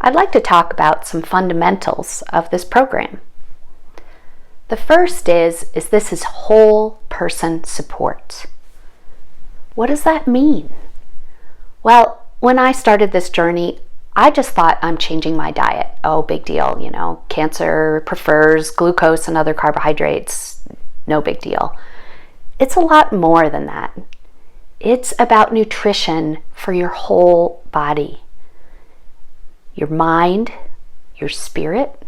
I'd like to talk about some fundamentals of this program. The first is this is whole person support. What does that mean? Well, when I started this journey, I just thought I'm changing my diet. Oh, big deal, cancer prefers glucose and other carbohydrates. No big deal. It's a lot more than that. It's about nutrition for your whole body. Your mind, your spirit,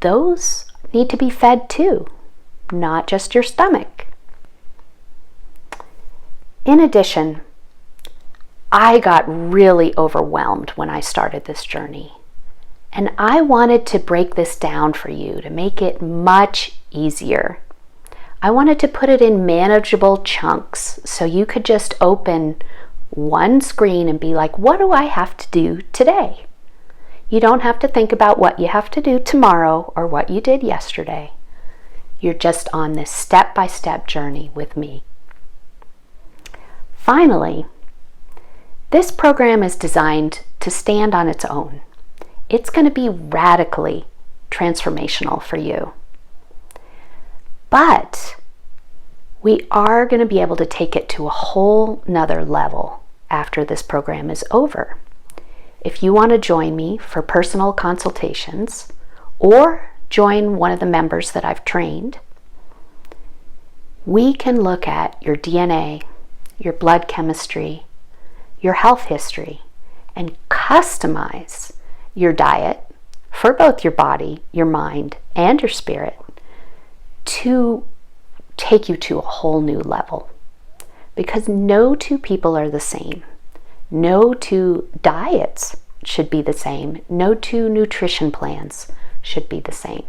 those need to be fed too, not just your stomach. In addition, I got really overwhelmed when I started this journey, and I wanted to break this down for you to make it much easier. I wanted to put it in manageable chunks so you could just open one screen and be like, what do I have to do today? You don't have to think about what you have to do tomorrow or what you did yesterday. You're just on this step-by-step journey with me. Finally, this program is designed to stand on its own. It's going to be radically transformational for you. But we are going to be able to take it to a whole nother level after this program is over. If you want to join me for personal consultations or join one of the members that I've trained, we can look at your DNA, your blood chemistry, your health history, and customize your diet for both your body, your mind, and your spirit to take you to a whole new level. Because no two people are the same. No two diets should be the same. No two nutrition plans should be the same.